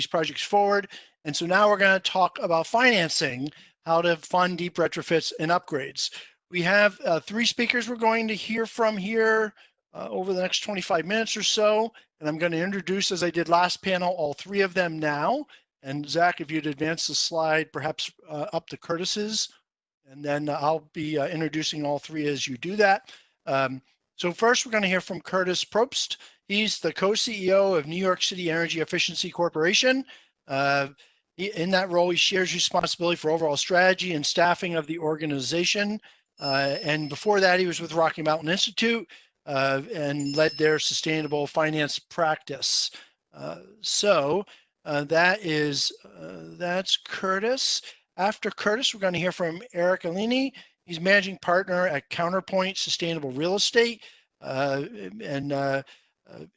these projects forward. And so now we're going to talk about financing, how to fund deep retrofits and upgrades. We have 3 speakers we're going to hear from here over the next 25 minutes or so. And I'm going to introduce, as I did last panel, all 3 of them now. And Zach, if you'd advance the slide, perhaps up to Curtis's, and then I'll be introducing all 3 as you do that. So first, we're going to hear from Curtis Probst. He's the co-CEO of New York City Energy Efficiency Corporation. In that role, he shares responsibility for overall strategy and staffing of the organization. And before that, he was with Rocky Mountain Institute and led their sustainable finance practice. That's Curtis. After Curtis, we're going to hear from Eric Alini. He's managing partner at Counterpoint Sustainable Real Estate,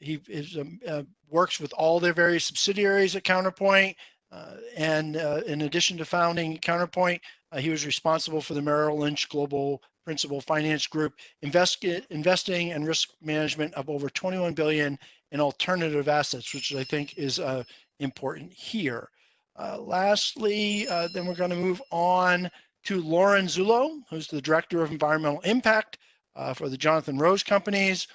he works with all their various subsidiaries at Counterpoint. In addition to founding Counterpoint, he was responsible for the Merrill Lynch Global Principal Finance Group, investing and risk management of over $21 billion in alternative assets, which I think is important here. Lastly, then we're going to move on to Lauren Zullo, who's the Director of Environmental Impact for the Jonathan Rose Companies.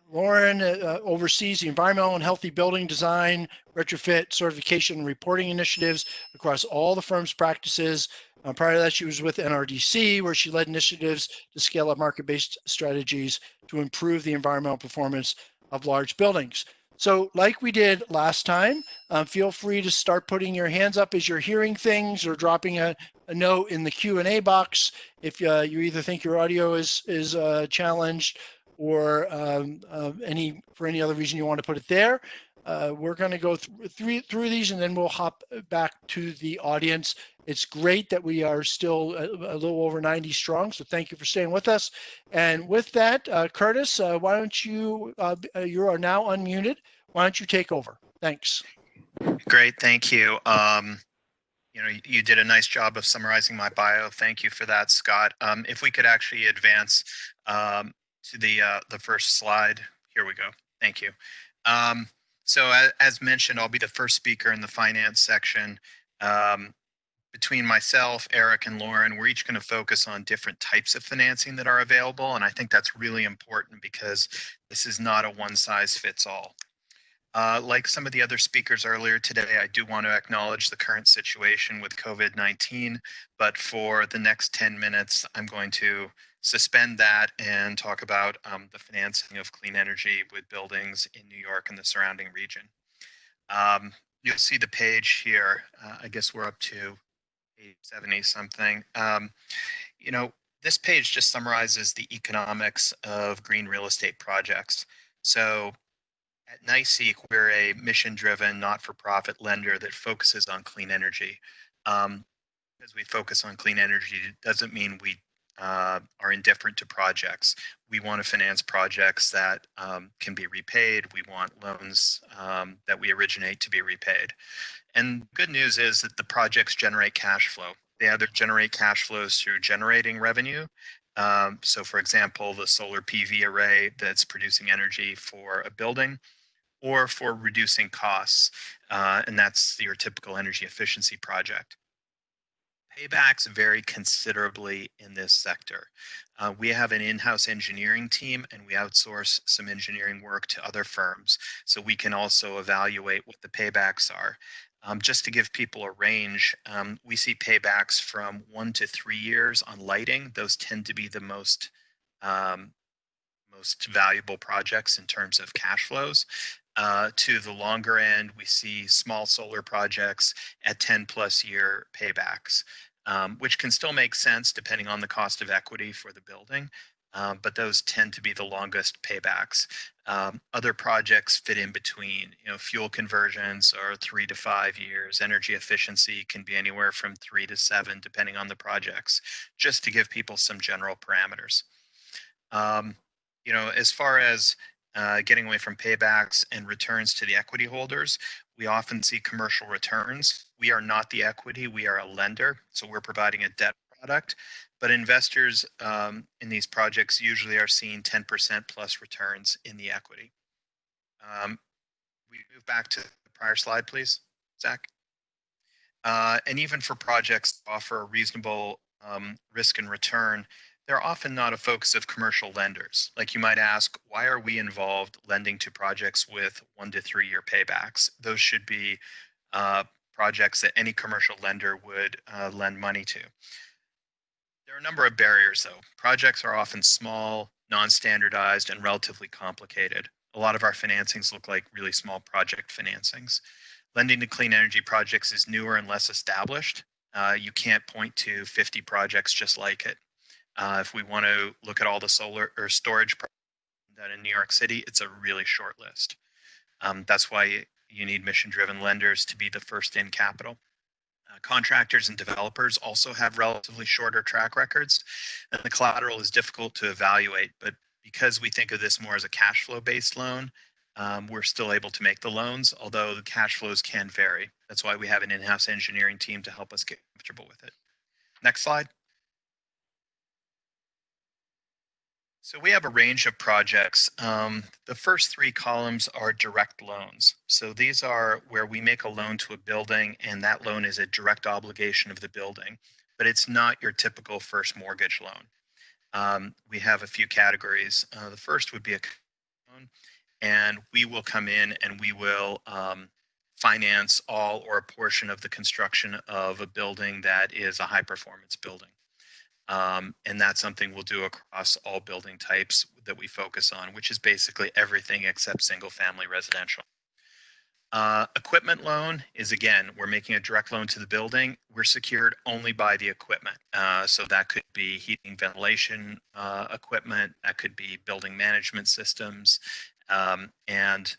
Lauren oversees the environmental and healthy building design, retrofit, certification, and reporting initiatives across all the firm's practices. Prior to that, she was with NRDC, where she led initiatives to scale up market-based strategies to improve the environmental performance of large buildings. So like we did last time, feel free to start putting your hands up as you're hearing things or dropping a note in the Q&A box if you either think your audio is challenged or for any other reason you want to put it there. We're going to go through these and then we'll hop back to the audience. It's great that we are still a little over 90 strong, so thank you for staying with us. And with that, Curtis, why don't you are now unmuted. Why don't you take over? Thanks. Great, thank you. You did a nice job of summarizing my bio. Thank you for that, Scott. If we could actually advance to the first slide. Here we go. Thank you. So as mentioned, I'll be the first speaker in the finance section. Between myself, Eric, and Lauren, we're each going to focus on different types of financing that are available. And I think that's really important because this is not a one-size-fits-all. Like some of the other speakers earlier today, I do want to acknowledge the current situation with COVID-19. But for the next 10 minutes, I'm going to suspend that and talk about the financing of clean energy with buildings in New York and the surrounding region. You'll see the page here. I guess we're up to 870 something. This page just summarizes the economics of green real estate projects. So at NYSERDA, we're a mission-driven, not-for-profit lender that focuses on clean energy. As we focus on clean energy, it doesn't mean we are indifferent to projects. We want to finance projects that can be repaid. We want loans that we originate to be repaid. And good news is that the projects generate cash flow. They either generate cash flows through generating revenue. So for example, the solar PV array that's producing energy for a building, or for reducing costs. And that's your typical energy efficiency project. Paybacks vary considerably in this sector. We have an in-house engineering team and we outsource some engineering work to other firms. So we can also evaluate what the paybacks are. Just to give people a range, we see paybacks from 1 to 3 years on lighting. Those tend to be the most valuable projects in terms of cash flows. To the longer end, we see small solar projects at 10+ year paybacks, which can still make sense depending on the cost of equity for the building. But those tend to be the longest paybacks. Other projects fit in between. Fuel conversions are 3 to 5 years. Energy efficiency can be anywhere from 3 to 7, depending on the projects, just to give people some general parameters. As far as getting away from paybacks and returns to the equity holders, we often see commercial returns. We are not the equity, we are a lender, so we're providing a debt product. But investors in these projects usually are seeing 10% plus returns in the equity. We move back to the prior slide, please. Zach. And even for projects that offer a reasonable risk and return, they're often not a focus of commercial lenders. Like you might ask, why are we involved lending to projects with 1 to 3 year paybacks? Those should be uh, projects that any commercial lender would lend money to. There are a number of barriers, though. Projects are often small, non-standardized, and relatively complicated. A lot of our financings look like really small project financings. Lending to clean energy projects is newer and less established. You can't point to 50 projects just like it. If we want to look at all the solar or storage that in New York City, it's a really short list. That's why you need mission-driven lenders to be the first in capital. Contractors and developers also have relatively shorter track records, and the collateral is difficult to evaluate. But because we think of this more as a cash flow based loan, we're still able to make the loans, although the cash flows can vary. That's why we have an in-house engineering team to help us get comfortable with it. Next slide. So we have a range of projects. The first 3 columns are direct loans. So these are where we make a loan to a building, and that loan is a direct obligation of the building, but it's not your typical first mortgage loan. We have a few categories. The first would be a loan, and we will come in and we will finance all or a portion of the construction of a building that is a high performance building. And that's something we'll do across all building types that we focus on, which is basically everything except single family residential. Equipment loan is, again, we're making a direct loan to the building. We're secured only by the equipment. So that could be heating, ventilation equipment, that could be building management systems. And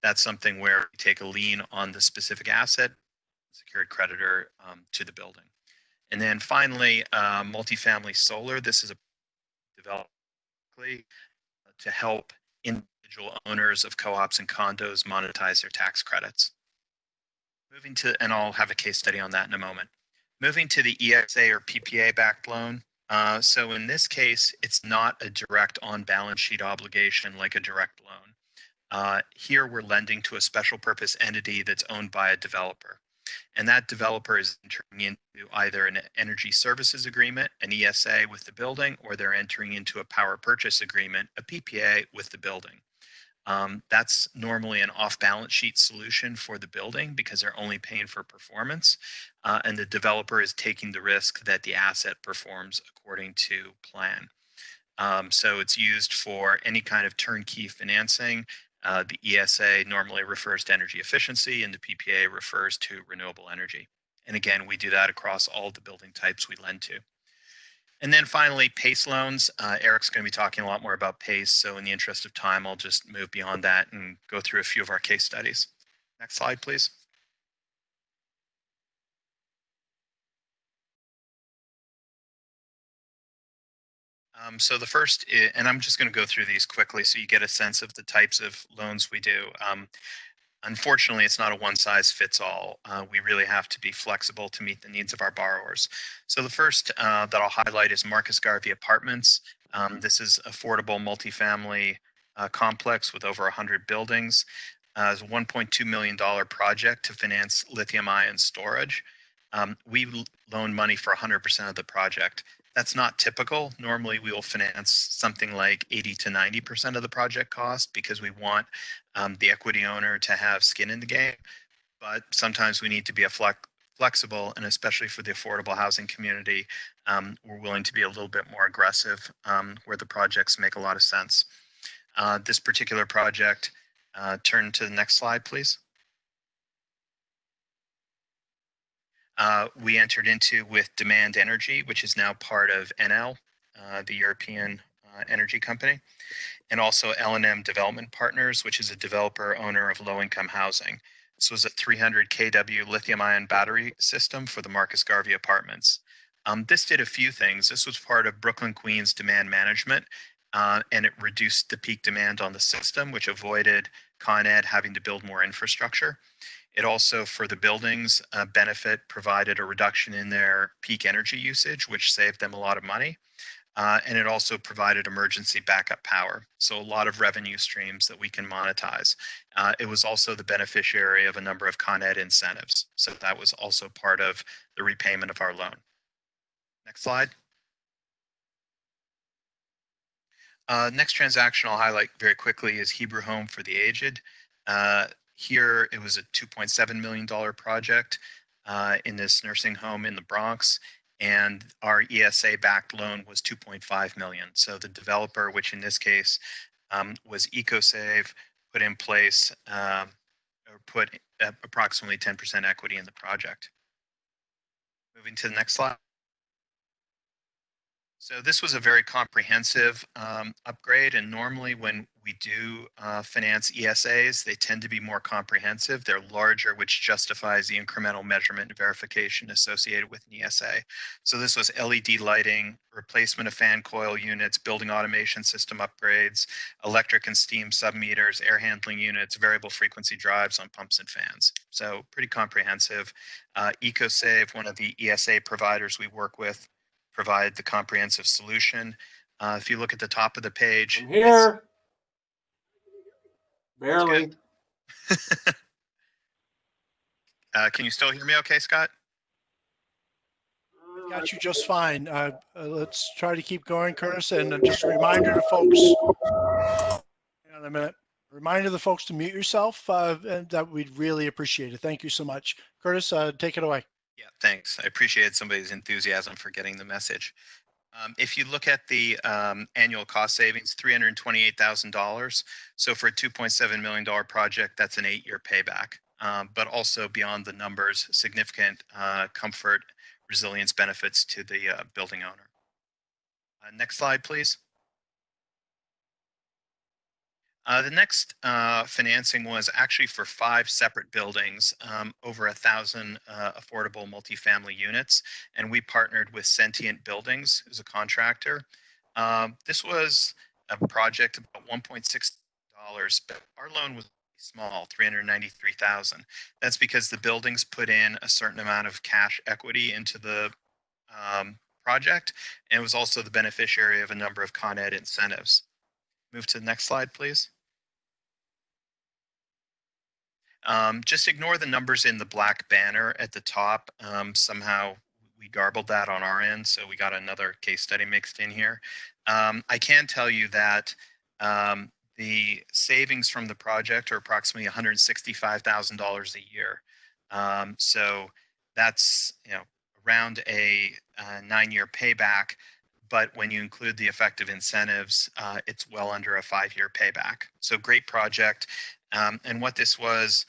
that's something where we take a lien on the specific asset, secured creditor to the building. And then finally, multifamily solar. This is a development to help individual owners of co-ops and condos monetize their tax credits. Moving to, and I'll have a case study on that in a moment. Moving to the EXA or PPA backed loan. So in this case, it's not a direct on balance sheet obligation like a direct loan. Here we're lending to a special purpose entity that's owned by a developer. And that developer is entering into either an energy services agreement, an ESA with the building, or they're entering into a power purchase agreement, a PPA with the building. That's normally an off-balance sheet solution for the building because they're only paying for performance, and the developer is taking the risk that the asset performs according to plan. So it's used for any kind of turnkey financing. The ESA normally refers to energy efficiency, and the PPA refers to renewable energy. And again, we do that across all the building types we lend to. And then finally, PACE loans. Eric's going to be talking a lot more about PACE. So in the interest of time, I'll just move beyond that and go through a few of our case studies. Next slide, please. So the first, and I'm just going to go through these quickly so you get a sense of the types of loans we do. Unfortunately, it's not a one size fits all. We really have to be flexible to meet the needs of our borrowers. So the first that I'll highlight is Marcus Garvey Apartments. This is affordable multifamily complex with over 100 buildings. It's a $1.2 million project to finance lithium ion storage. We loan money for 100% of the project. That's not typical. Normally, we will finance something like 80 to 90% of the project cost because we want the equity owner to have skin in the game. But sometimes we need to be flexible, and especially for the affordable housing community, we're willing to be a little bit more aggressive where the projects make a lot of sense. This particular project, turn to the next slide, please. We entered into with Demand Energy, which is now part of Enel, the European energy company, and also L&M Development Partners, which is a developer owner of low-income housing. This was a 300 kW lithium-ion battery system for the Marcus Garvey Apartments. This did a few things. This was part of Brooklyn Queens demand management, and it reduced the peak demand on the system, which avoided Con Ed having to build more infrastructure. It also, for the buildings, benefit provided a reduction in their peak energy usage, which saved them a lot of money. and it also provided emergency backup power. So a lot of revenue streams that we can monetize. It was also the beneficiary of a number of Con Ed incentives. So that was also part of the repayment of our loan. Next slide. Next transaction I'll highlight very quickly is Hebrew Home for the Aged. Here it was a $2.7 million project in this nursing home in the Bronx, and our ESA-backed loan was $2.5 million. So the developer, which in this case was EcoSave, put in place or put approximately 10% equity in the project. Moving to the next slide. So this was a very comprehensive upgrade, and normally when we do finance ESAs, they tend to be more comprehensive. They're larger, which justifies the incremental measurement and verification associated with an ESA. So this was LED lighting, replacement of fan coil units, building automation system upgrades, electric and steam submeters, air handling units, variable frequency drives on pumps and fans. So pretty comprehensive. EcoSave, one of the ESA providers we work with, provide the comprehensive solution. If you look at the top of the page, I'm here. Barely. Can you still hear me okay, Scott? Got you just fine. Let's try to keep going, Curtis. And just a reminder to folks, hang on a minute. Reminder to the folks to mute yourself, and that we'd really appreciate it. Thank you so much. Curtis, take it away. Yeah, thanks. I appreciate somebody's enthusiasm for getting the message. If you look at the annual cost savings, $328,000. So for a $2.7 million project, that's an 8-year payback. But also beyond the numbers, significant comfort, resilience benefits to the building owner. Next slide, please. The next financing was actually for 5 separate buildings, over 1,000 affordable multifamily units, and we partnered with Sentient Buildings as a contractor. This was a project about $1.6 million, but our loan was small, $393,000. That's because the buildings put in a certain amount of cash equity into the project, and it was also the beneficiary of a number of Con Ed incentives. Move to the next slide, please. Just ignore the numbers in the black banner at the top. Somehow we garbled that on our end, so we got another case study mixed in here. I can tell you that the savings from the project are approximately $165,000 a year. So that's around a 9-year payback. But when you include the effective incentives, it's well under a 5-year payback. So great project. And what this was,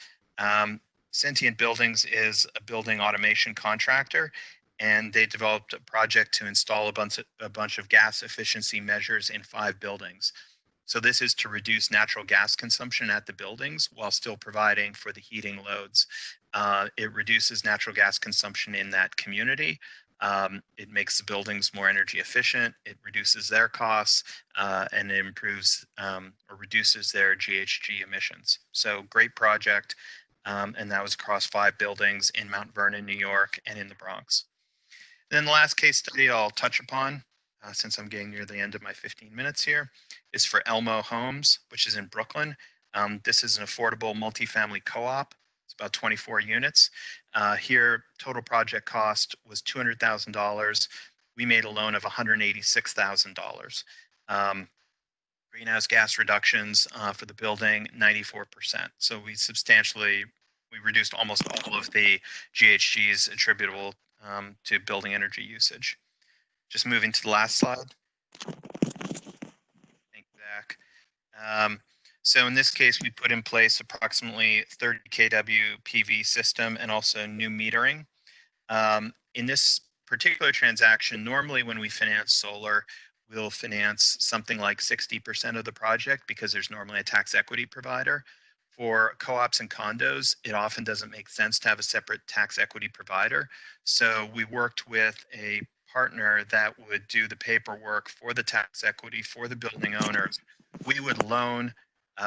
Sentient Buildings is a building automation contractor, and they developed a project to install a bunch of gas efficiency measures in 5 buildings. So this is to reduce natural gas consumption at the buildings while still providing for the heating loads. It reduces natural gas consumption in that community. It makes the buildings more energy efficient, it reduces their costs, and it improves or reduces their GHG emissions. So great project, and that was across 5 buildings in Mount Vernon, New York, and in the Bronx. Then the last case study I'll touch upon, since I'm getting near the end of my 15 minutes here, is for Elmo Homes, which is in Brooklyn. This is an affordable multifamily co-op. It's about 24 units. Here, total project cost was $200,000. We made a loan of $186,000. Greenhouse gas reductions for the building, 94%. So we reduced almost all of the GHGs attributable to building energy usage. Just moving to the last slide. Thank you, Zach. So in this case, we put in place approximately 30 kW PV system and also new metering. In this particular transaction, normally when we finance solar, we'll finance something like 60% of the project because there's normally a tax equity provider. For co-ops and condos, it often doesn't make sense to have a separate tax equity provider. So we worked with a partner that would do the paperwork for the tax equity for the building owners. We would loan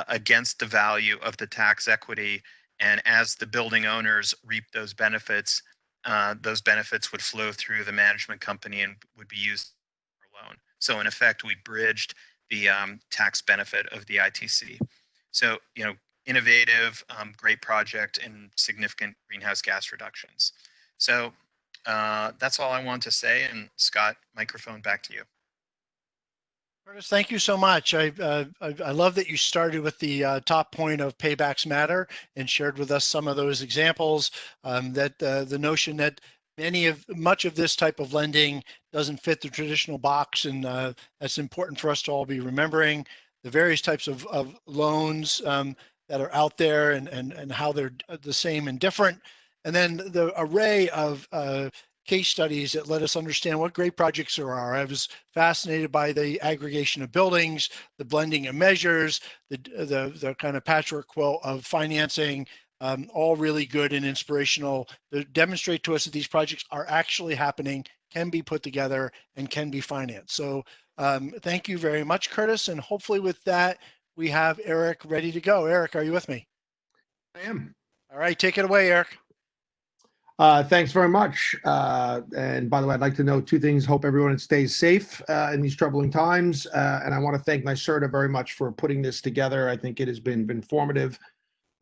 against the value of the tax equity, and as the building owners reap those benefits would flow through the management company and would be used for a loan. So in effect, we bridged the tax benefit of the ITC. So, innovative, great project, and significant greenhouse gas reductions. So that's all I want to say. And Scott, microphone back to you. Curtis, thank you so much. I love that you started with the top point of paybacks matter and shared with us some of those examples. That the notion that much of this type of lending doesn't fit the traditional box, and that's important for us to all be remembering. The various types of loans that are out there, and how they're the same and different, and then the array of case studies that let us understand what great projects there are. I was fascinated by the aggregation of buildings, the blending of measures, the kind of patchwork quilt of financing, all really good and inspirational to demonstrate to us that these projects are actually happening, can be put together, and can be financed. So thank you very much, Curtis. And hopefully with that, we have Eric ready to go. Eric, are you with me? I am. All right, take it away, Eric. Thanks very much. And by the way, I'd like to know two things. Hope everyone stays safe in these troubling times. And I want to thank NYSERDA very much for putting this together. I think it has been informative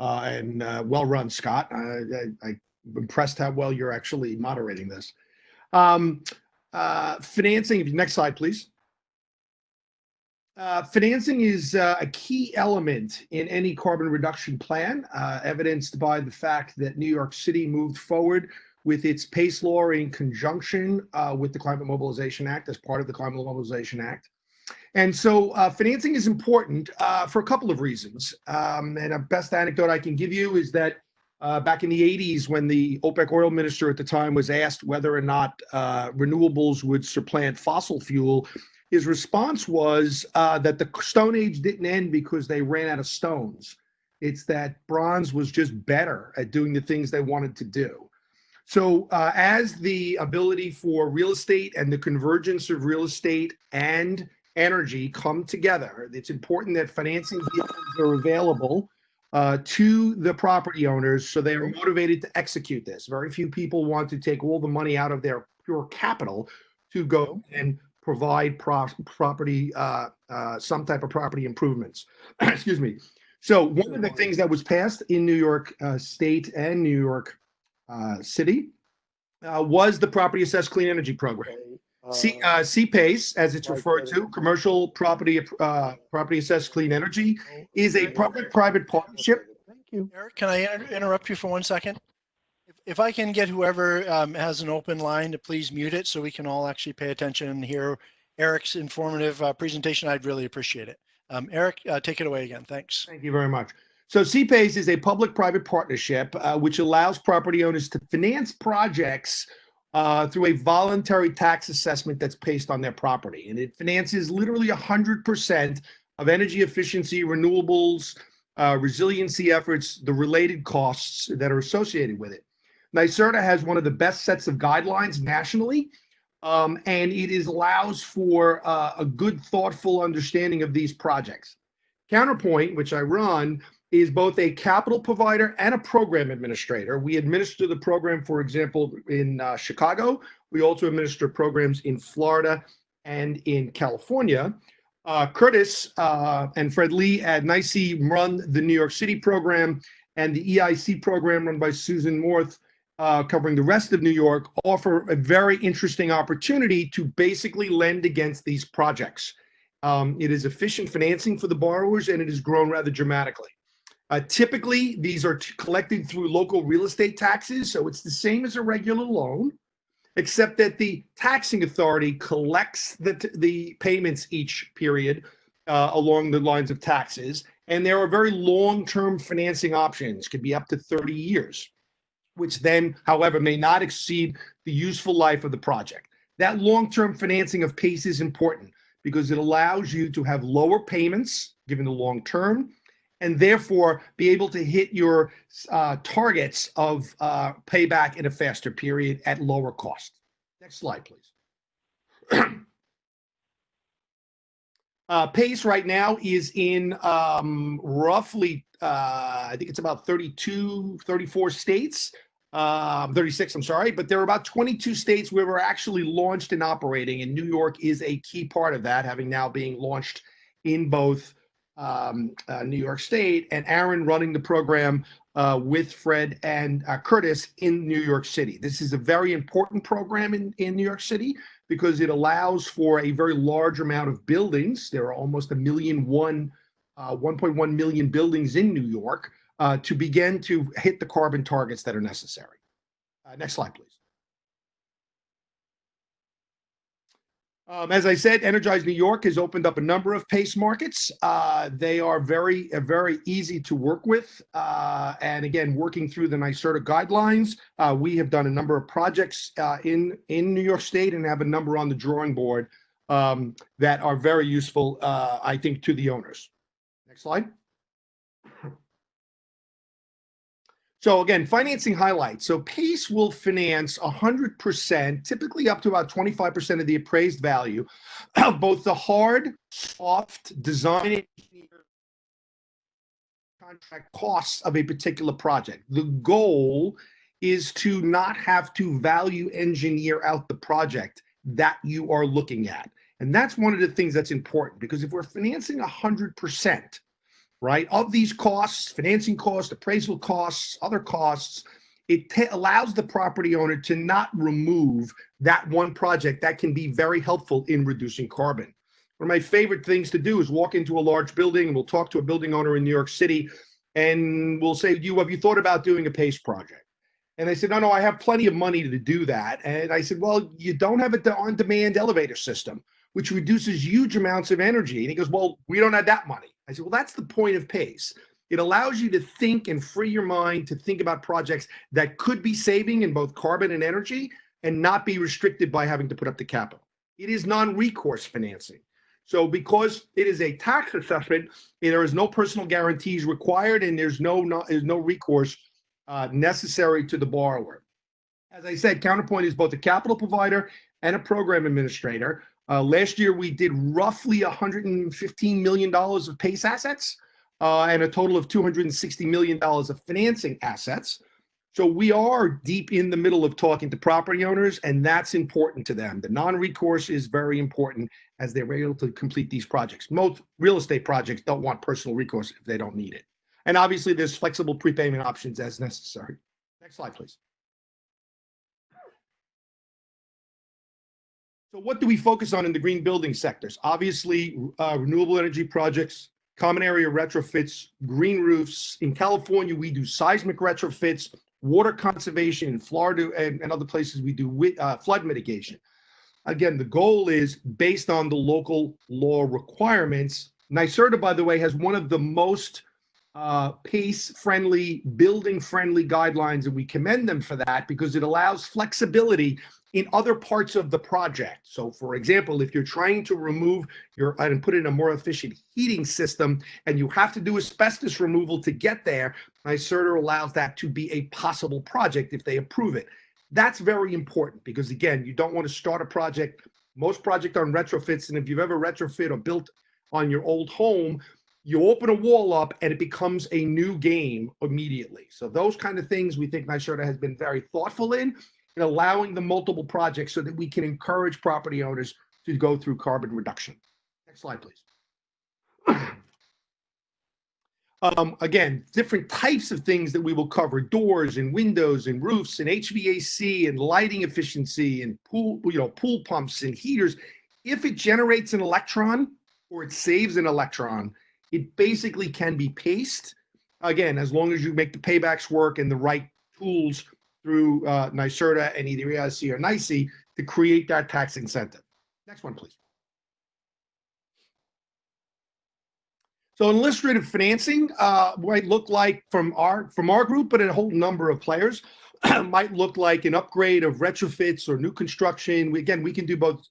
and well run, Scott. I'm impressed how well you're actually moderating this. Financing, next slide, please. Financing is a key element in any carbon reduction plan, evidenced by the fact that New York City moved forward with its PACE law in conjunction with the Climate Mobilization Act as part of the Climate Mobilization Act. And so financing is important for a couple of reasons. And a best anecdote I can give you is that back in the 80s, when the OPEC oil minister at the time was asked whether or not renewables would supplant fossil fuel, his response was that the Stone Age didn't end because they ran out of stones. It's that bronze was just better at doing the things they wanted to do. So as the ability for real estate and the convergence of real estate and energy come together, it's important that financing vehicles are available to the property owners so they are motivated to execute this. Very few people want to take all the money out of their pure capital to go and provide property, some type of property improvements. Excuse me. So one of the things that was passed in New York State and New York City was the Property Assessed Clean Energy Program. CPACE, as it's referred to, Commercial Property Assessed Clean Energy, is a public-private partnership. Thank you. Eric, can I interrupt you for 1 second? If I can get whoever has an open line to please mute it so we can all actually pay attention and hear Eric's informative presentation, I'd really appreciate it. Eric, take it away again. Thanks. Thank you very much. So CPACE is a public-private partnership which allows property owners to finance projects through a voluntary tax assessment that's based on their property. And it finances literally 100% of energy efficiency, renewables, resiliency efforts, the related costs that are associated with it. NYSERDA has one of the best sets of guidelines nationally, and it allows for a good, thoughtful understanding of these projects. Counterpoint, which I run, is both a capital provider and a program administrator. We administer the program, for example, in Chicago. We also administer programs in Florida and in California. Curtis and Fred Lee at NYSE run the New York City program, and the EIC program run by Susan Morth, covering the rest of New York, offer a very interesting opportunity to basically lend against these projects. It is efficient financing for the borrowers, and it has grown rather dramatically. Typically, these are collected through local real estate taxes, so it's the same as a regular loan, except that the taxing authority collects the payments each period along the lines of taxes, and there are very long-term financing options, could be up to 30 years, which then, however, may not exceed the useful life of the project. That long-term financing of PACE is important because it allows you to have lower payments, given the long term, and therefore be able to hit your targets of payback in a faster period at lower cost. Next slide, please. PACE right now is in roughly, I think it's about 32, 34 states. 36, I'm sorry, but there are about 22 states where we're actually launched and operating, and New York is a key part of that, having now being launched in both New York State, and Aaron running the program with Fred and Curtis in New York City. This is a very important program in New York City because it allows for a very large amount of buildings. There are almost 1.1 million buildings in New York to begin to hit the carbon targets that are necessary. Next slide, please. As I said, Energize New York has opened up a number of PACE markets. They are very easy to work with. And again, working through the NYSERDA guidelines, we have done a number of projects in New York State and have a number on the drawing board that are very useful, I think, to the owners. Next slide. So again, financing highlights. So PACE will finance 100%, typically up to about 25% of the appraised value of both the hard, soft, design, contract costs of a particular project. The goal is to not have to value engineer out the project that you are looking at. And that's one of the things that's important, because if we're financing 100%, right, of these costs, financing costs, appraisal costs, other costs, it allows the property owner to not remove that one project that can be very helpful in reducing carbon. One of my favorite things to do is walk into a large building, and we'll talk to a building owner in New York City, and we'll say, have you thought about doing a PACE project? And they said, no, I have plenty of money to do that. And I said, well, you don't have an on-demand elevator system, which reduces huge amounts of energy. And he goes, well, we don't have that money. I said, well, that's the point of PACE. It allows you to think and free your mind to think about projects that could be saving in both carbon and energy and not be restricted by having to put up the capital. It is non-recourse financing. So because it is a tax assessment, there is no personal guarantees required, and there's no recourse necessary to the borrower. As I said, Counterpoint is both a capital provider and a program administrator. Last year, we did roughly $115 million of PACE assets and a total of $260 million of financing assets. So we are deep in the middle of talking to property owners, and that's important to them. The non-recourse is very important as they're able to complete these projects. Most real estate projects don't want personal recourse if they don't need it. And obviously, there's flexible prepayment options as necessary. Next slide, please. So what do we focus on in the green building sectors? Obviously, renewable energy projects, common area retrofits, green roofs. In California, we do seismic retrofits, water conservation. In Florida and other places, we do flood mitigation. Again, the goal is based on the local law requirements. NYSERDA, by the way, has one of the most PACE-friendly, building-friendly guidelines, and we commend them for that because it allows flexibility in other parts of the project. So for example, if you're trying to remove and put in a more efficient heating system and you have to do asbestos removal to get there, NYSERDA allows that to be a possible project if they approve it. That's very important because again, you don't want to start a project. Most projects are retrofits, and if you've ever retrofit or built on your old home, you open a wall up and it becomes a new game immediately. So those kind of things we think NYSERDA has been very thoughtful in allowing the multiple projects so that we can encourage property owners to go through carbon reduction. Next slide, please. Again, different types of things that we will cover: doors and windows and roofs and HVAC and lighting efficiency and pool pumps and heaters. If it generates an electron or it saves an electron, it basically can be paced. Again, as long as you make the paybacks work and the right tools through NYSERDA and either EIC or NYSE to create that tax incentive. Next one, please. So illustrative financing might look like from our group, but a whole number of players might look like an upgrade of retrofits or new construction. We can do both.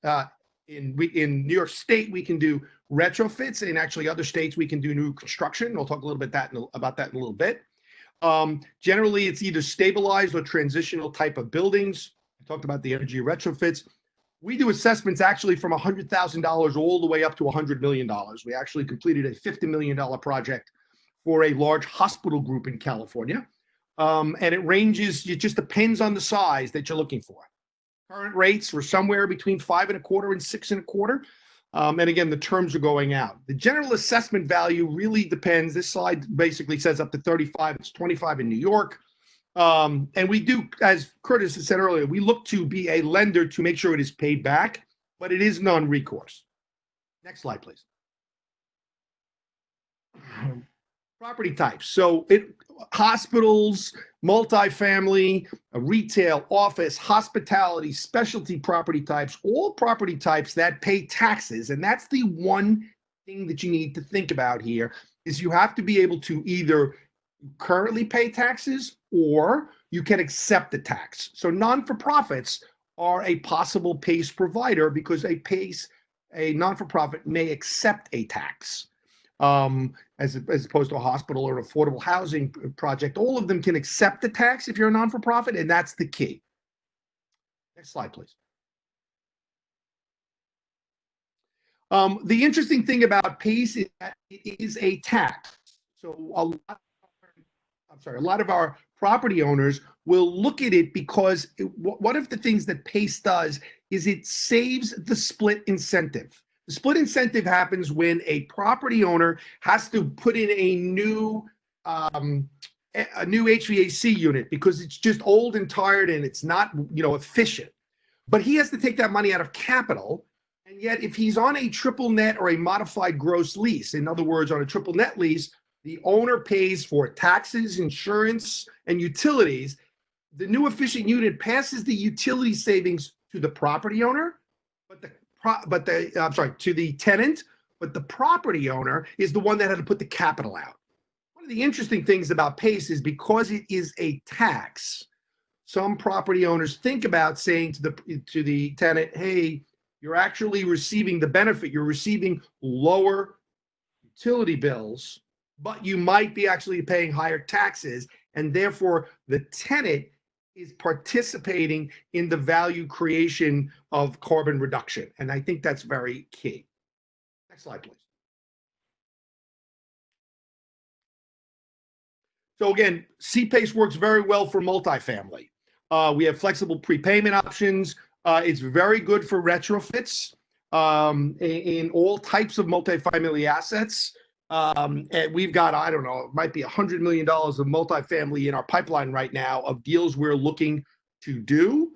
In New York State, we can do retrofits, and actually other states we can do new construction. We'll talk a little bit about that in a little bit. Generally, it's either stabilized or transitional type of buildings. I talked about the energy retrofits. We do assessments actually from $100,000 all the way up to $100 million. We actually completed a $50 million project for a large hospital group in California. And it ranges, it just depends on the size that you're looking for. Current rates were somewhere between 5.25% and 6.25%. And again, the terms are going out. The general assessment value really depends. This slide basically says up to 35. It's 25 in New York. And we do, as Curtis has said earlier, we look to be a lender to make sure it is paid back, but it is non-recourse. Next slide, please. Property types. So hospitals, multifamily, retail, office, hospitality, specialty property types, all property types that pay taxes. And that's the one thing that you need to think about here is you have to be able to either currently pay taxes or you can accept the tax. So non-for-profits are a possible PACE provider because a non-for-profit may accept a tax. As opposed to a hospital or an affordable housing project, all of them can accept the tax if you're a non-for-profit, and that's the key. Next slide, please. The interesting thing about PACE is that it is a tax. So a lot of our property owners will look at it because one of the things that PACE does is it saves the split incentive. The split incentive happens when a property owner has to put in a new HVAC unit because it's just old and tired and it's not, efficient. But he has to take that money out of capital. And yet, if he's on a triple net or a modified gross lease, in other words, on a triple net lease, the owner pays for taxes, insurance, and utilities. The new efficient unit passes the utility savings to the property owner, to the tenant, but the property owner is the one that had to put the capital out. One of the interesting things about PACE is because it is a tax, some property owners think about saying to the tenant, hey, you're actually receiving the benefit. You're receiving lower utility bills, but you might be actually paying higher taxes, and therefore the tenant is participating in the value creation of carbon reduction. And I think that's very key. Next slide, please. So again, CPACE works very well for multifamily. We have flexible prepayment options. It's very good for retrofits in all types of multifamily assets. And we've got, I don't know, it might be $100 million of multifamily in our pipeline right now of deals we're looking to do.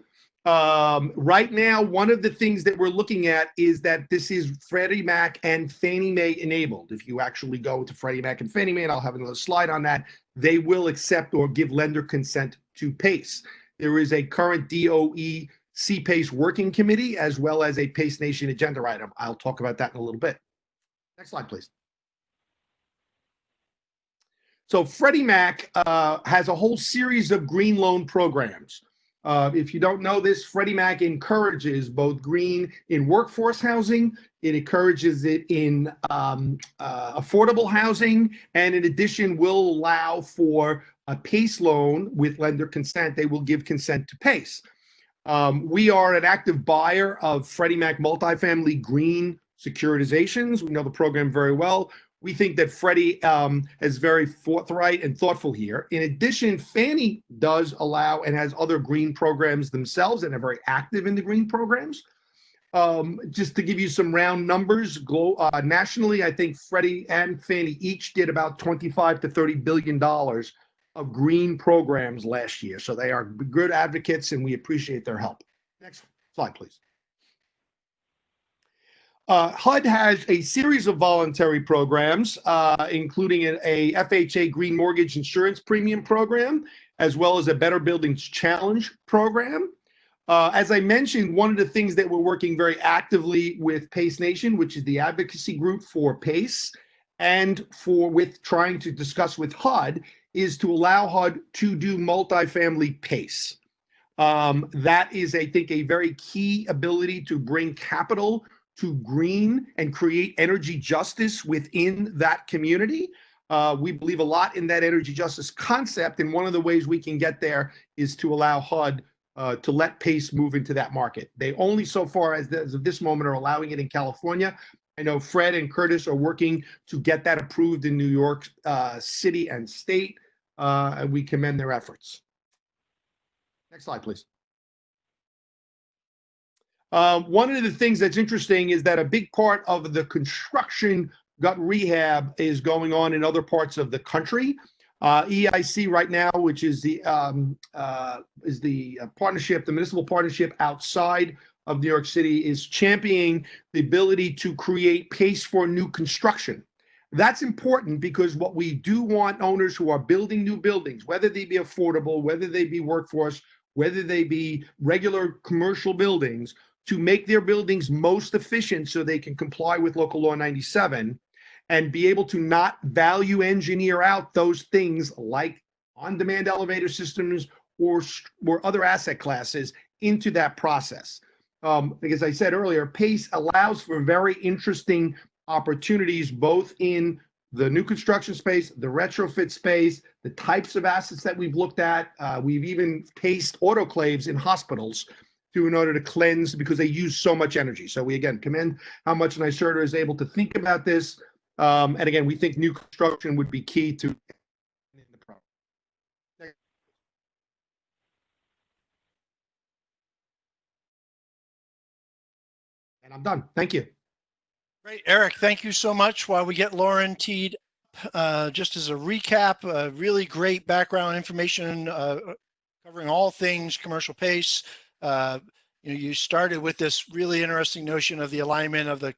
Right now, one of the things that we're looking at is that this is Freddie Mac and Fannie Mae enabled. If you actually go to Freddie Mac and Fannie Mae, and I'll have another slide on that, they will accept or give lender consent to PACE. There is a current DOE CPACE working committee as well as a PACE Nation agenda item. I'll talk about that in a little bit. Next slide, please. So Freddie Mac has a whole series of green loan programs. If you don't know this, Freddie Mac encourages both green in workforce housing, it encourages it in affordable housing, and in addition will allow for a PACE loan with lender consent. They will give consent to PACE. We are an active buyer of Freddie Mac multifamily green securitizations. We know the program very well. We think that Freddie is very forthright and thoughtful here. In addition, Fannie does allow and has other green programs themselves and are very active in the green programs. Just to give you some round numbers, nationally, I think Freddie and Fannie each did about $25 to $30 billion of green programs last year. So they are good advocates and we appreciate their help. Next slide, please. HUD has a series of voluntary programs, including a FHA Green Mortgage Insurance Premium Program, as well as a Better Buildings Challenge program. As I mentioned, one of the things that we're working very actively with PACE Nation, which is the advocacy group for PACE, and with trying to discuss with HUD, is to allow HUD to do multifamily PACE. That is, I think, a very key ability to bring capital to green and create energy justice within that community. We believe a lot in that energy justice concept, and one of the ways we can get there is to allow HUD to let PACE move into that market. They only so far as of this moment are allowing it in California. I know Fred and Curtis are working to get that approved in New York City and state. and we commend their efforts. Next slide, please. One of the things that's interesting is that a big part of the construction gut rehab is going on in other parts of the country. EIC right now, which is the partnership, the municipal partnership outside of New York City, is championing the ability to create pace for new construction. That's important because what we do want owners who are building new buildings, whether they be affordable, whether they be workforce, whether they be regular commercial buildings, to make their buildings most efficient so they can comply with Local Law 97 and be able to not value engineer out those things like on-demand elevator systems or other asset classes into that process. As I said earlier, PACE allows for very interesting opportunities both in the new construction space, the retrofit space, the types of assets that we've looked at. We've even paced autoclaves in hospitals in order to cleanse because they use so much energy. So we, again, commend how much NYSERDA is able to think about this. And again, we think new construction would be key to the problem. And I'm done. Thank you. Great, Eric. Thank you so much. While we get Lauren teed up, just as a recap, really great background information covering all things commercial PACE. You started with this really interesting notion of the alignment of the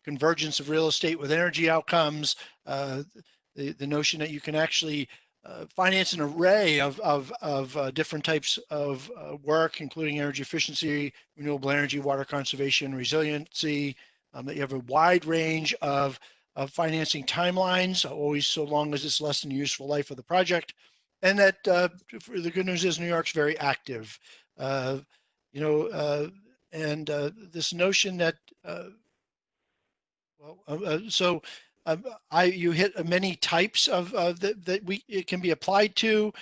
convergence of real estate with energy outcomes, the notion that you can actually finance an array of different types of work, including energy efficiency, renewable energy, water conservation, resiliency, that you have a wide range of financing timelines, always so long as it's less than the useful life of the project. And that the good news is New York's very active. This notion that, you hit many types of it can be applied to.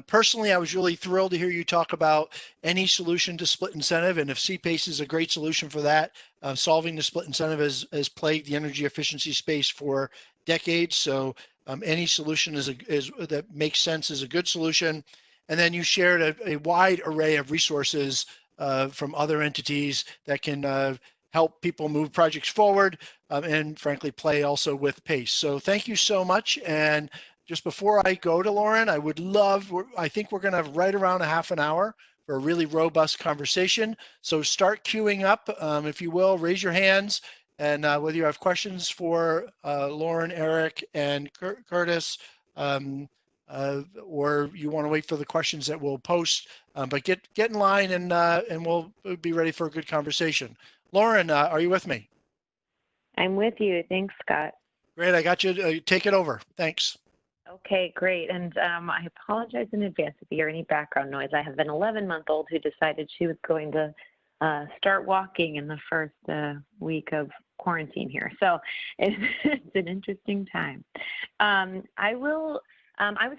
Personally, I was really thrilled to hear you talk about any solution to split incentive, and if CPACE is a great solution for that, solving the split incentive has plagued the energy efficiency space for decades. So any solution that makes sense is a good solution. And then you shared a wide array of resources from other entities that can help people move projects forward and frankly play also with PACE. So thank you so much. And just before I go to Lauren, I think we're going to have right around a half an hour for a really robust conversation. So start queuing up, if you will, raise your hands. And whether you have questions for Lauren, Eric, and Curtis, or you want to wait for the questions that we'll post, but get in line and we'll be ready for a good conversation. Lauren, are you with me? I'm with you. Thanks, Scott. Great. I got you. Take it over. Thanks. Okay, great. And I apologize in advance if you hear any background noise. I have an 11-month-old who decided she was going to start walking in the first week of quarantine here. So it's an interesting time. I was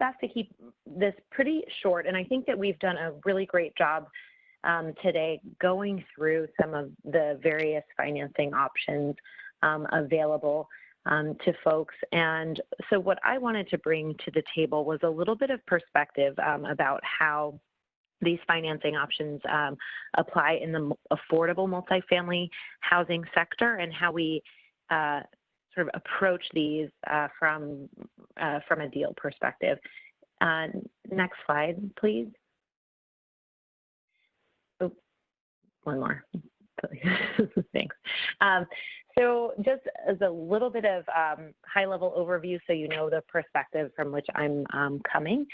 asked to keep this pretty short, and I think that we've done a really great job today going through some of the various financing options available to folks. And so what I wanted to bring to the table was a little bit of perspective about how these financing options apply in the affordable multifamily housing sector and how we sort of approach these from a deal perspective. Next slide, please. Oh, one more. Thanks. So just as a little bit of high-level overview so you know the perspective from which I'm coming,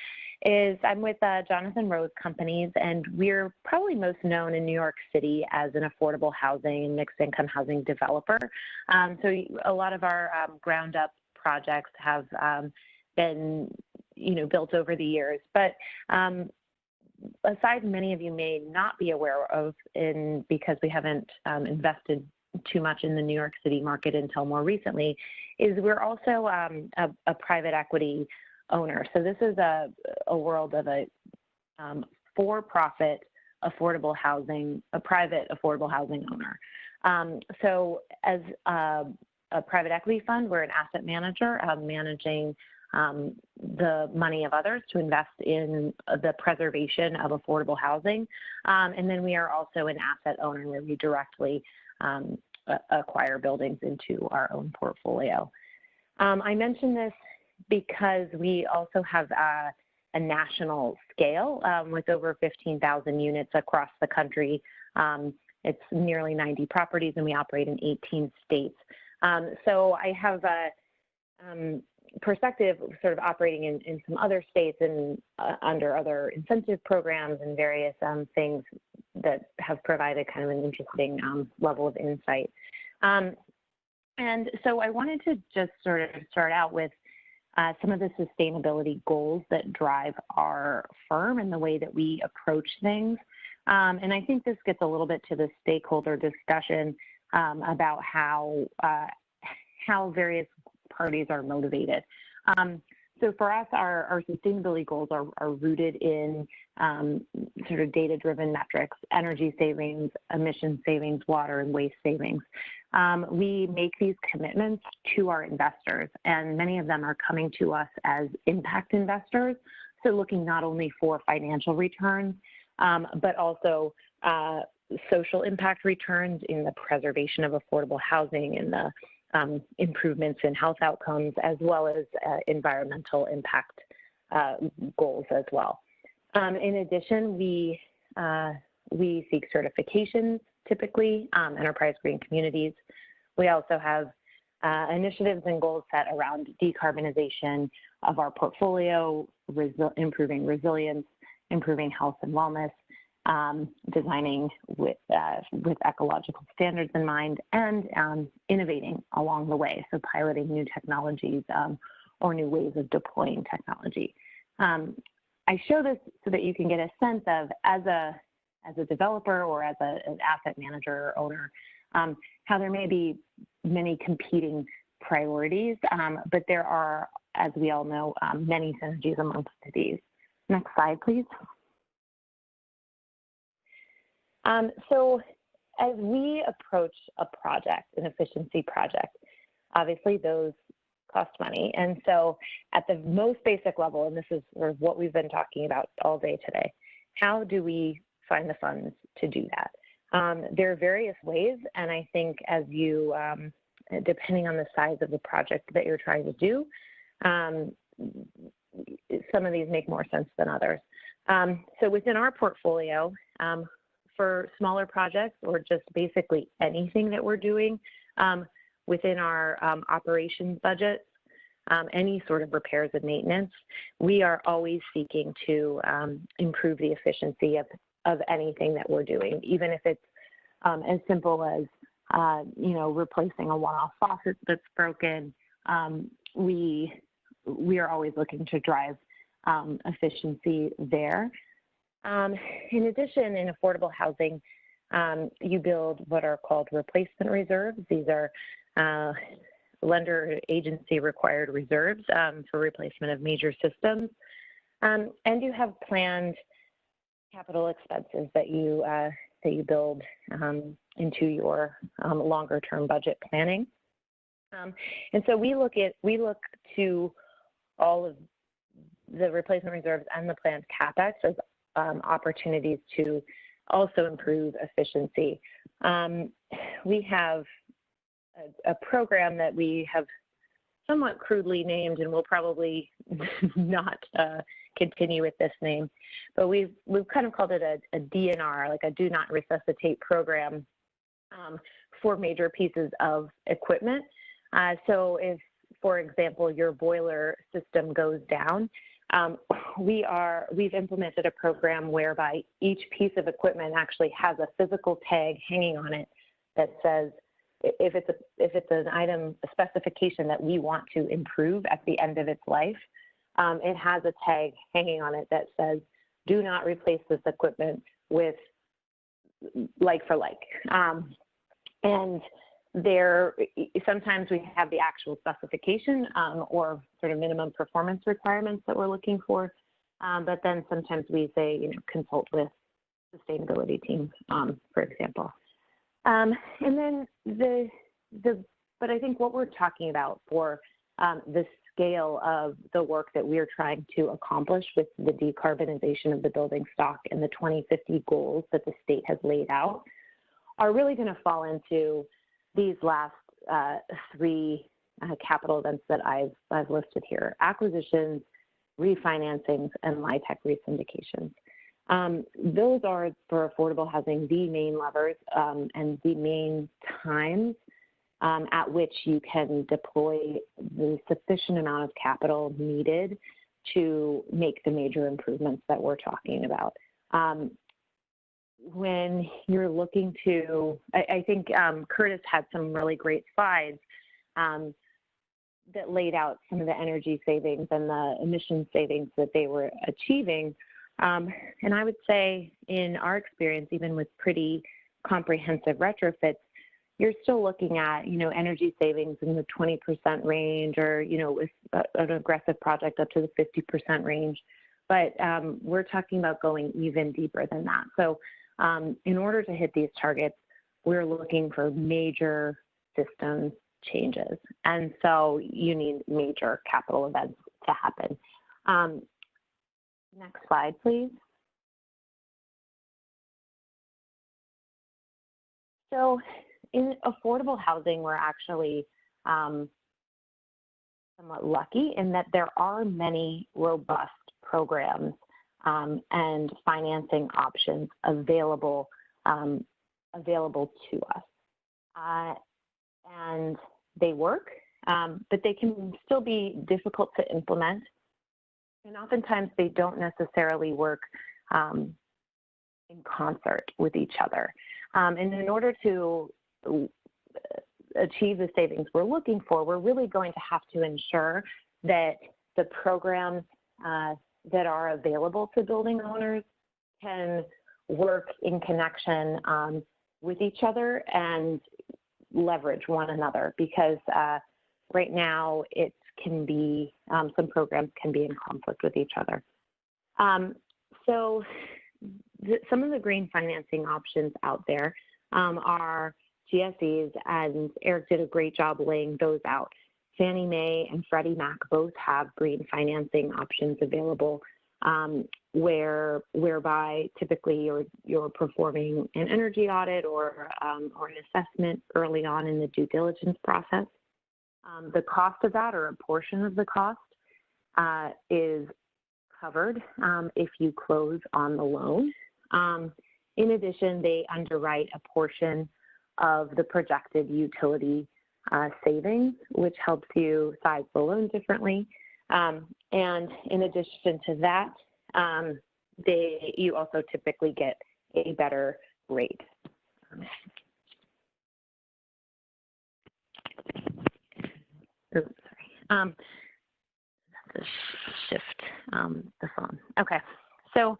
is I'm with Jonathan Rose Companies, and we're probably most known in New York City as an affordable housing and mixed-income housing developer. So a lot of our ground-up projects have been, built over the years. But aside, many of you may not be aware of, because we haven't invested too much in the New York City market until more recently, is we're also a private equity owner. So this is a world of a for-profit affordable housing, a private affordable housing owner. So as a private equity fund, we're an asset manager managing the money of others to invest in the preservation of affordable housing. And then we are also an asset owner where we directly acquire buildings into our own portfolio. I mention this because we also have a national scale with over 15,000 units across the country. It's nearly 90 properties, and we operate in 18 states. So I have a perspective sort of operating in some other states and under other incentive programs and various things that have provided kind of an interesting level of insight. And so I wanted to just sort of start out with some of the sustainability goals that drive our firm and the way that we approach things. And I think this gets a little bit to the stakeholder discussion about how various parties are motivated. So for us, our sustainability goals are rooted in sort of data-driven metrics, energy savings, emission savings, water and waste savings. We make these commitments to our investors, and many of them are coming to us as impact investors. So looking not only for financial returns, but also social impact returns in the preservation of affordable housing and the improvements in health outcomes, as well as environmental impact goals as well. In addition, we seek certifications, typically, enterprise green communities. We also have initiatives and goals set around decarbonization of our portfolio, improving resilience, improving health and wellness, designing with ecological standards in mind, and innovating along the way, so piloting new technologies or new ways of deploying technology. I show this so that you can get a sense of, as a developer or as an asset manager or owner, how there may be many competing priorities, but there are, as we all know, many synergies amongst these. Next slide, please. So as we approach a project, an efficiency project, obviously those cost money. And so at the most basic level, and this is sort of what we've been talking about all day today, how do we find the funds to do that? There are various ways, and I think as you, depending on the size of the project that you're trying to do, some of these make more sense than others. So within our portfolio, for smaller projects or just basically anything that we're doing within our operations budget, any sort of repairs and maintenance, we are always seeking to improve the efficiency of anything that we're doing, even if it's as simple as replacing a one-off faucet that's broken. We are always looking to drive efficiency there. In addition, in affordable housing, you build what are called replacement reserves. These are lender agency required reserves for replacement of major systems. And you have planned capital expenses that you build into your longer term budget planning. And so we look to all of the replacement reserves and the planned CapEx as opportunities to also improve efficiency. We have a program that we have somewhat crudely named, and we'll probably not continue with this name, but we've kind of called it a DNR, like a do not resuscitate program for major pieces of equipment. So if, for example, your boiler system goes down, we've implemented a program whereby each piece of equipment actually has a physical tag hanging on it that says, if it's an item, a specification that we want to improve at the end of its life, it has a tag hanging on it that says, do not replace this equipment with like for like. And there, sometimes we have the actual specification or sort of minimum performance requirements that we're looking for. But then sometimes we say, consult with sustainability teams, for example. And then but I think what we're talking about for the scale of the work that we're trying to accomplish with the decarbonization of the building stock and the 2050 goals that the state has laid out are really going to fall into these last three capital events that I've listed here: acquisitions, refinancings, and LIHTC resyndications. Those are, for affordable housing, the main levers and the main times at which you can deploy the sufficient amount of capital needed to make the major improvements that we're talking about. When you're looking to, I think Curtis had some really great slides that laid out some of the energy savings and the emission savings that they were achieving. And I would say in our experience, even with pretty comprehensive retrofits, you're still looking at, energy savings in the 20% range, or, with an aggressive project up to the 50% range. But we're talking about going even deeper than that. So in order to hit these targets, we're looking for major systems changes. And so you need major capital events to happen. Next slide, please. So in affordable housing, we're actually somewhat lucky in that there are many robust programs and financing options available to us. And they work, but they can still be difficult to implement. And oftentimes they don't necessarily work in concert with each other. And in order to achieve the savings we're looking for, we're really going to have to ensure that the programs that are available to building owners can work in connection with each other and leverage one another, because right now it can be, some programs can be in conflict with each other. So some of the green financing options out there are GSEs, and Eric did a great job laying those out. Fannie Mae and Freddie Mac both have green financing options available, whereby typically you're performing an energy audit or an assessment early on in the due diligence process. The cost of that, or a portion of the cost, is covered if you close on the loan. In addition, they underwrite a portion of the projected utility savings, which helps you size the loan differently. And in addition to that, you also typically get a better rate. Oops, sorry. Let's shift the phone. Okay, so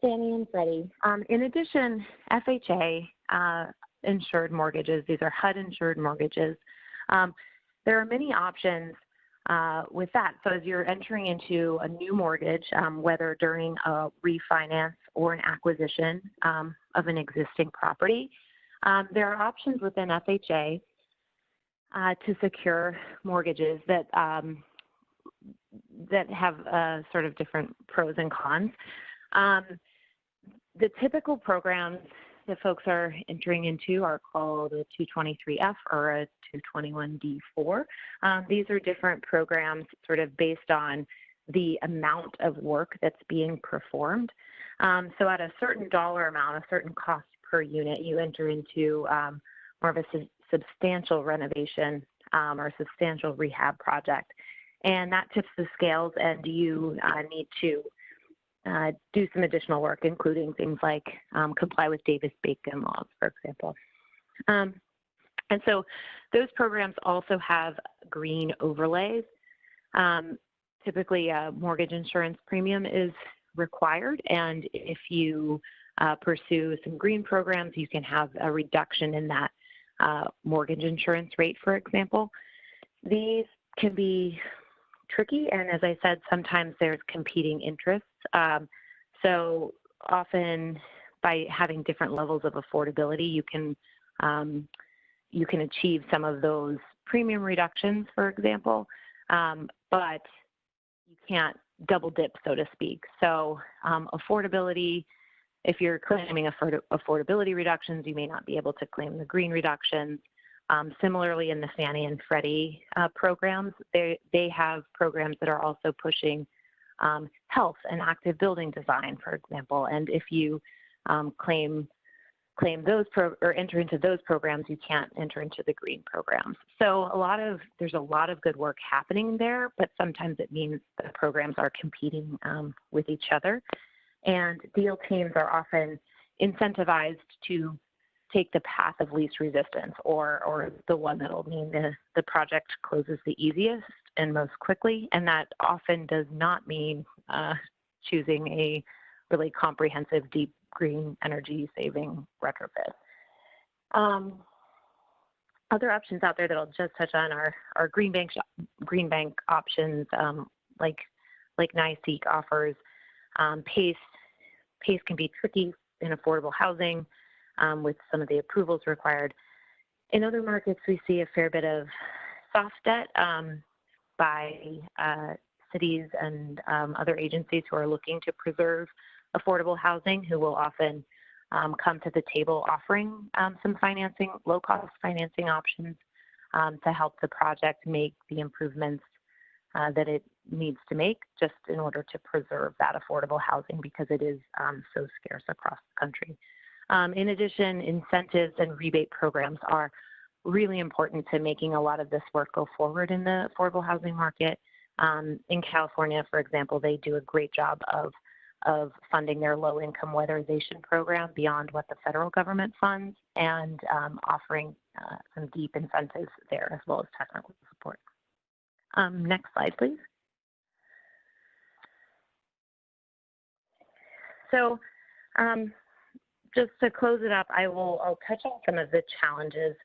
Fannie and Freddie. In addition, FHA insured mortgages, these are HUD insured mortgages. There are many options with that. So as you're entering into a new mortgage, whether during a refinance or an acquisition of an existing property, there are options within FHA to secure mortgages that have sort of different pros and cons. The typical programs that folks are entering into are called a 223F or a 221D4. These are different programs sort of based on the amount of work that's being performed. So at a certain dollar amount, a certain cost per unit, you enter into more of a substantial renovation or a substantial rehab project. And that tips the scales, and you need to do some additional work, including things like comply with Davis-Bacon laws, for example. And so those programs also have green overlays. Typically, a mortgage insurance premium is required, and if you pursue some green programs, you can have a reduction in that mortgage insurance rate, for example. These can be tricky, and as I said, sometimes there's competing interests. So often by having different levels of affordability, you can you can achieve some of those premium reductions, for example, but you can't double dip, so to speak. So affordability, if you're claiming affordability reductions, you may not be able to claim the green reductions. Similarly, in the Fannie and Freddie programs, they have programs that are also pushing health and active building design, for example. And if you claim those or enter into those programs, you can't enter into the green programs. So there's a lot of good work happening there, but sometimes it means the programs are competing with each other. And deal teams are often incentivized to take the path of least resistance, or the one that will mean the project closes the easiest and most quickly. And that often does not mean choosing a really comprehensive, deep green energy saving retrofit. Other options out there that I'll just touch on are green bank options, like NYSERDA offers. PACE can be tricky in affordable housing with some of the approvals required. In other markets, we see a fair bit of soft debt by cities and other agencies who are looking to preserve affordable housing, who will often come to the table offering some financing, low-cost financing options to help the project make the improvements that it needs to make just in order to preserve that affordable housing, because it is so scarce across the country. In addition, incentives and rebate programs are really important to making a lot of this work go forward in the affordable housing market. In California, for example, they do a great job of funding their low-income weatherization program beyond what the federal government funds, and offering some deep incentives there, as well as technical support. Next slide, please. So just to close it up, I'll touch on some of the challenges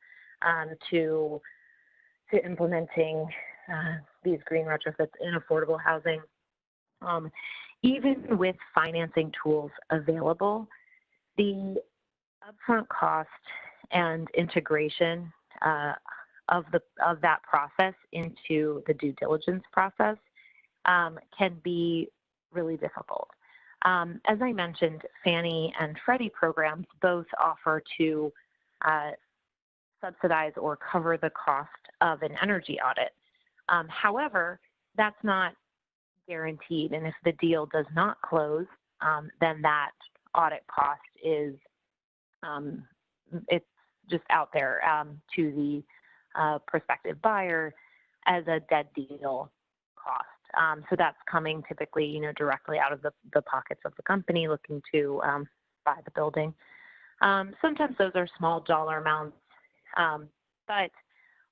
to implementing these green retrofits in affordable housing. Even with financing tools available, the upfront cost and integration of that process into the due diligence process can be really difficult. As I mentioned, Fannie and Freddie programs both offer to subsidize or cover the cost of an energy audit. However, that's not guaranteed, and if the deal does not close, then that audit cost is it's just out there to the prospective buyer as a dead deal cost. So that's coming typically, directly out of the pockets of the company looking to buy the building. Sometimes those are small dollar amounts, but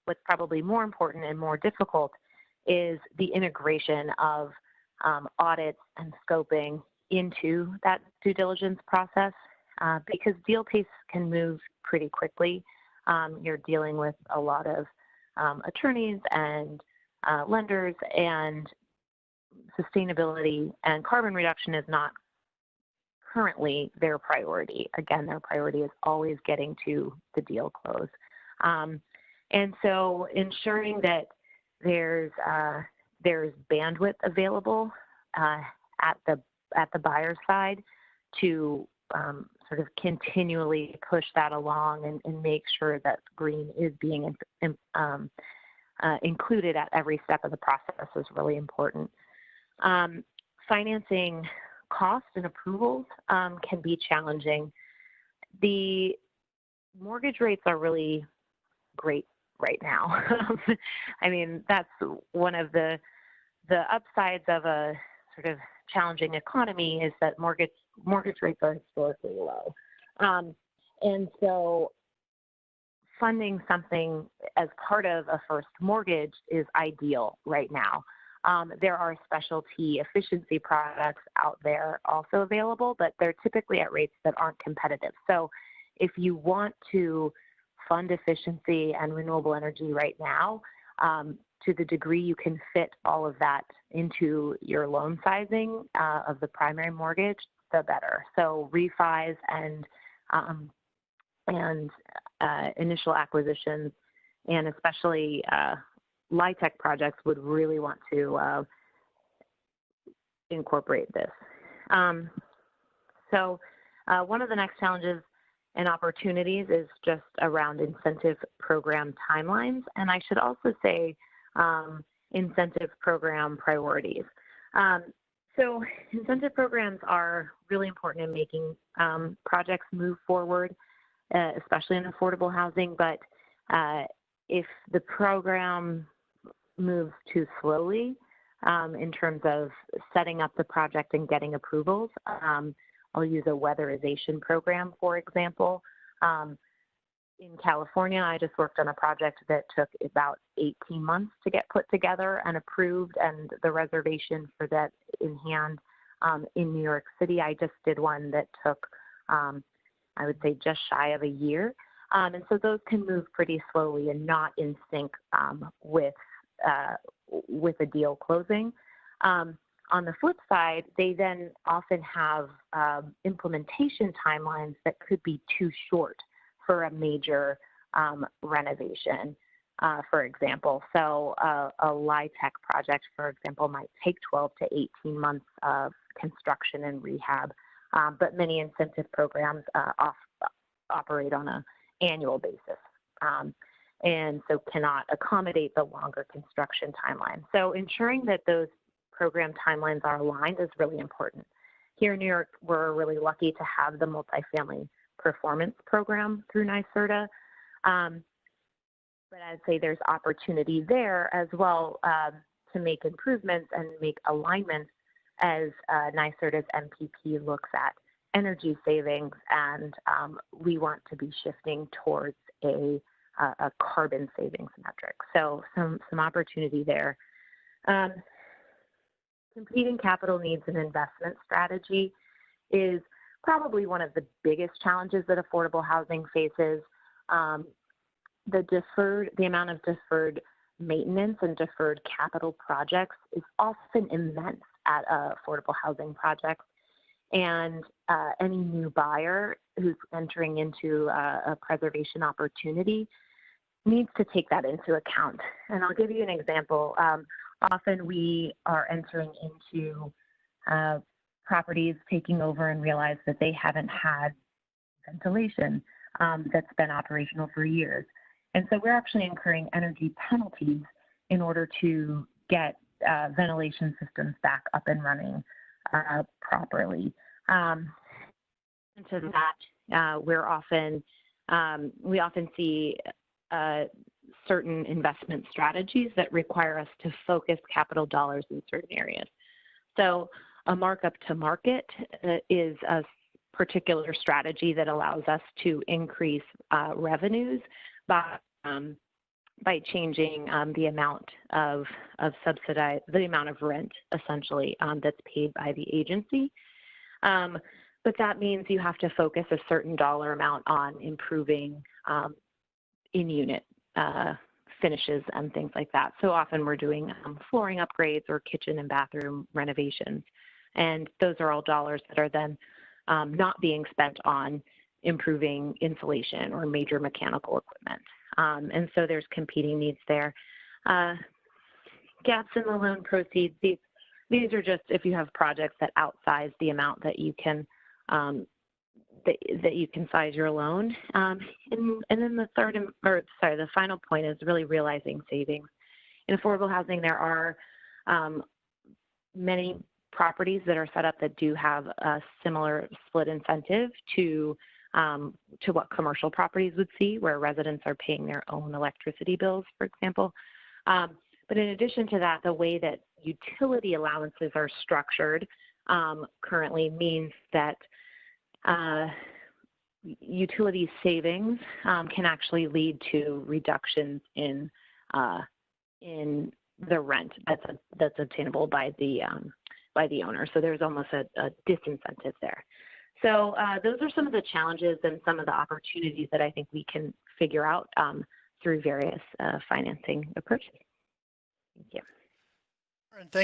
what's probably more important and more difficult is the integration of audits and scoping into that due diligence process, because deal pace can move pretty quickly. You're dealing with a lot of attorneys and lenders, and sustainability and carbon reduction is not currently their priority. Again, their priority is always getting to the deal close. And so ensuring that there's bandwidth available at the buyer's side to sort of continually push that along and make sure that green is being included at every step of the process is really important. Financing costs and approvals can be challenging. The mortgage rates are really great right now. I mean, that's one of the upsides of a sort of challenging economy, is that mortgage rates are historically low. And so funding something as part of a first mortgage is ideal right now. There are specialty efficiency products out there also available, but they're typically at rates that aren't competitive. So if you want to fund efficiency and renewable energy right now, to the degree you can fit all of that into your loan sizing of the primary mortgage, the better. So refis and initial acquisitions, and especially LIHTC projects would really want to incorporate this. So one of the next challenges and opportunities is just around incentive program timelines, and I should also say incentive program priorities. So incentive programs are really important in making projects move forward, especially in affordable housing, but if the program moves too slowly in terms of setting up the project and getting approvals, I'll use a weatherization program, for example. In California, I just worked on a project that took about 18 months to get put together and approved, and the reservation for that in hand. In New York City, I just did one that took, I would say, just shy of a year. And so those can move pretty slowly and not in sync with a deal closing. On the flip side, they then often have implementation timelines that could be too short for a major renovation, for example. So a LIHTC project, for example, might take 12 to 18 months of construction and rehab, but many incentive programs operate on an annual basis. And so cannot accommodate the longer construction timeline. So ensuring that those program timelines are aligned is really important. Here in New York, we're really lucky to have the multifamily performance program through NYSERDA. But I'd say there's opportunity there as well to make improvements and make alignments as NYSERDA's MPP looks at energy savings, and we want to be shifting towards a carbon savings metric. So some opportunity there. Competing capital needs and investment strategy is probably one of the biggest challenges that affordable housing faces. The amount of deferred maintenance and deferred capital projects is often immense at affordable housing projects. And any new buyer who's entering into a preservation opportunity needs to take that into account. And I'll give you an example. Often we are entering into properties, taking over, and realize that they haven't had ventilation that's been operational for years. And so we're actually incurring energy penalties in order to get ventilation systems back up and running properly. Into that, we often see certain investment strategies that require us to focus capital dollars in certain areas. So a markup to market is a particular strategy that allows us to increase revenues by changing the amount of the amount of rent essentially that's paid by the agency. But that means you have to focus a certain dollar amount on improving in-unit finishes and things like that. So often we're doing flooring upgrades or kitchen and bathroom renovations. And those are all dollars that are then not being spent on improving insulation or major mechanical equipment. And so there's competing needs there. Gaps in the loan proceeds, these are just if you have projects that outsize the amount that you can that you can size your loan. And then the final point is really realizing savings. In affordable housing, there are many properties that are set up that do have a similar split incentive to what commercial properties would see, where residents are paying their own electricity bills, for example. But in addition to that, the way that utility allowances are structured currently means that utility savings can actually lead to reductions in the rent that's obtainable by the owner. So there's almost a disincentive there. So those are some of the challenges and some of the opportunities that I think we can figure out through various financing approaches. Thank you. And